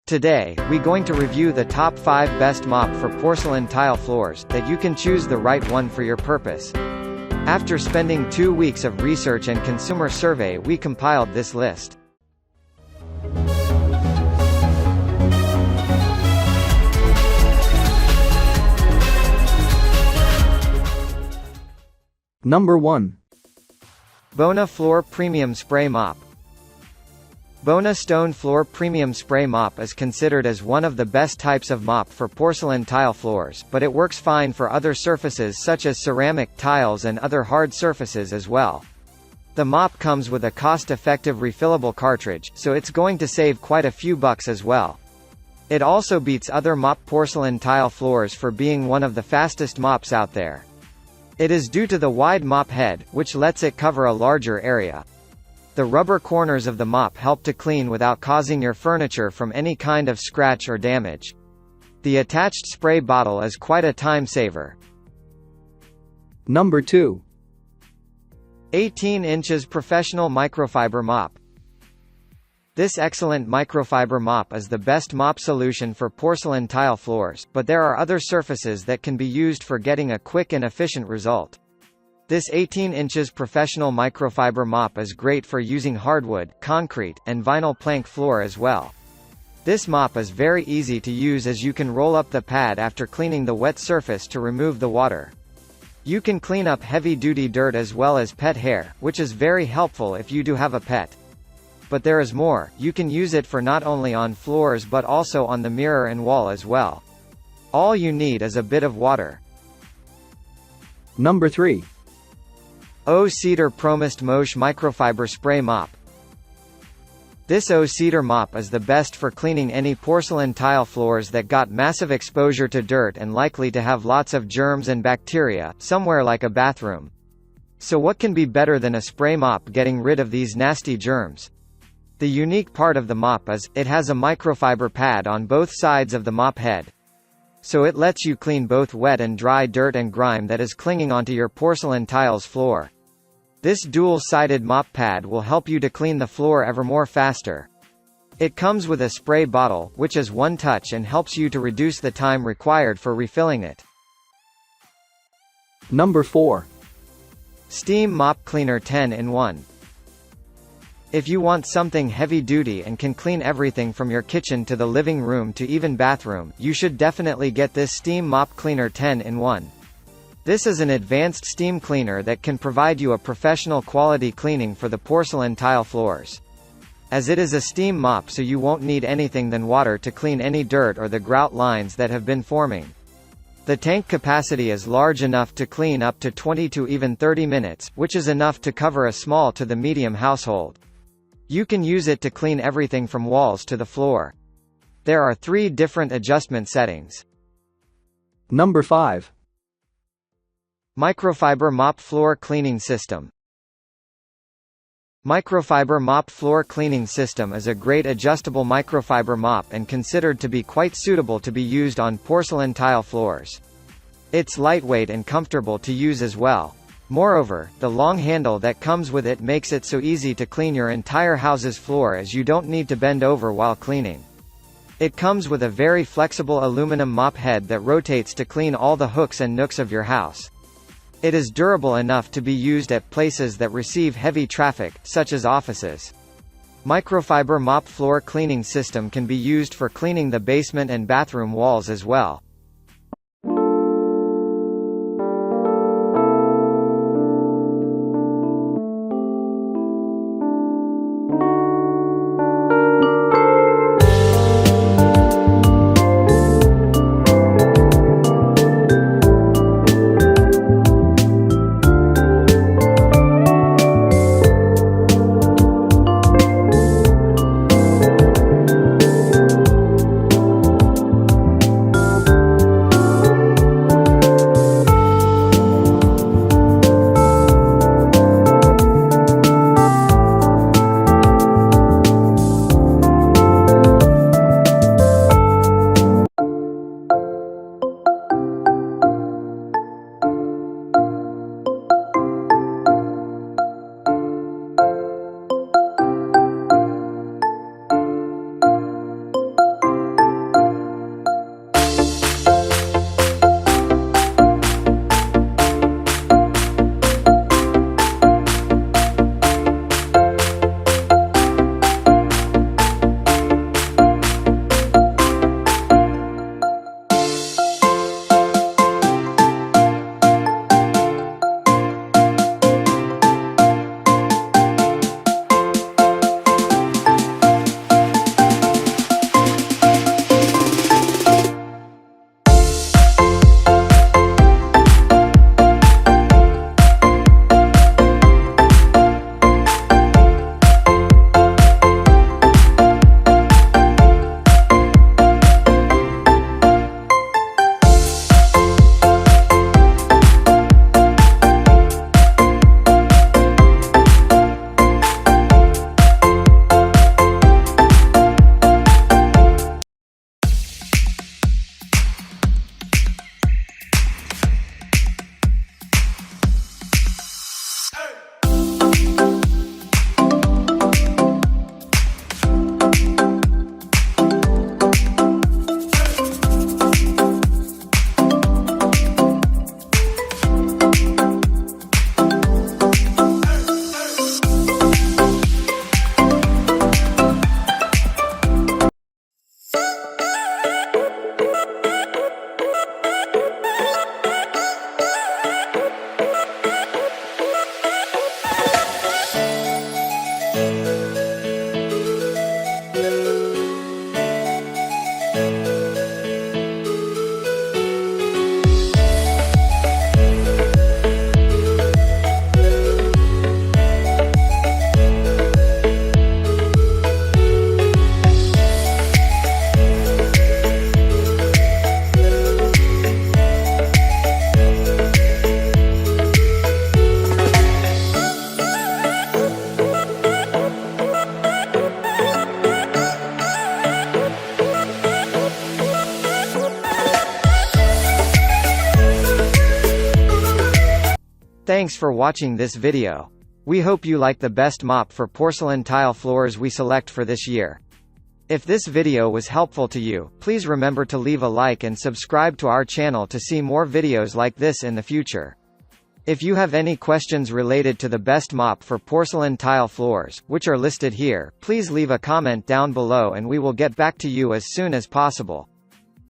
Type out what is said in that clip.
Today, we going to review the top 5 best mop for porcelain tile floors, that you can choose the right one for your purpose. After spending 2 weeks of research and consumer survey, we compiled this list. Number 1. Bona Floor Premium Spray Mop. Bona Stone Floor Premium Spray Mop is considered as one of the best types of mop for porcelain tile floors, but it works fine for other surfaces such as ceramic, tiles and other hard surfaces as well. The mop comes with a cost-effective refillable cartridge, so it's going to save quite a few bucks as well. It also beats other mop porcelain tile floors for being one of the fastest mops out there. It is due to the wide mop head, which lets it cover a larger area. The rubber corners of the mop help to clean without causing your furniture from any kind of scratch or damage. The attached spray bottle is quite a time saver. Number 2. 18 inches Professional Microfiber Mop. This excellent microfiber mop is the best mop solution for porcelain tile floors, but there are other surfaces that can be used for getting a quick and efficient result. This 18 inches professional microfiber mop is great for using hardwood, concrete, and vinyl plank floor as well. This mop is very easy to use as you can roll up the pad after cleaning the wet surface to remove the water. You can clean up heavy-duty dirt as well as pet hair, which is very helpful if you do have a pet. But there is more, you can use it for not only on floors but also on the mirror and wall as well. All you need is a bit of water. Number 3. O Cedar Promist Moche Microfiber Spray Mop. This O Cedar mop is the best for cleaning any porcelain tile floors that got massive exposure to dirt and likely to have lots of germs and bacteria, somewhere like a bathroom. So what can be better than a spray mop getting rid of these nasty germs? The unique part of the mop is, it has a microfiber pad on both sides of the mop head. So it lets you clean both wet and dry dirt and grime that is clinging onto your porcelain tiles floor. This dual-sided mop pad will help you to clean the floor ever more faster. It comes with a spray bottle, which is one touch and helps you to reduce the time required for refilling it. Number 4. Steam Mop Cleaner 10-in-1. If you want something heavy-duty and can clean everything from your kitchen to the living room to even bathroom, you should definitely get this Steam Mop Cleaner 10-in-1. This is an advanced steam cleaner that can provide you a professional quality cleaning for the porcelain tile floors. As it is a steam mop, so you won't need anything than water to clean any dirt or the grout lines that have been forming. The tank capacity is large enough to clean up to 20 to even 30 minutes, which is enough to cover a small to the medium household. You can use it to clean everything from walls to the floor. There are 3 different adjustment settings. Number 5. Microfiber Mop Floor Cleaning System. Microfiber Mop Floor Cleaning System is a great adjustable microfiber mop and considered to be quite suitable to be used on porcelain tile floors. It's lightweight and comfortable to use as well. Moreover, the long handle that comes with it makes it so easy to clean your entire house's floor as you don't need to bend over while cleaning. It comes with a very flexible aluminum mop head that rotates to clean all the hooks and nooks of your house. It is durable enough to be used at places that receive heavy traffic, such as offices. Microfiber Mop Floor Cleaning System can be used for cleaning the basement and bathroom walls as well. Thanks for watching this video. We hope you like the best mop for porcelain tile floors we select for this year. If this video was helpful to you, please remember to leave a like and subscribe to our channel to see more videos like this in the future. If you have any questions related to the best mop for porcelain tile floors, which are listed here, please leave a comment down below and we will get back to you as soon as possible.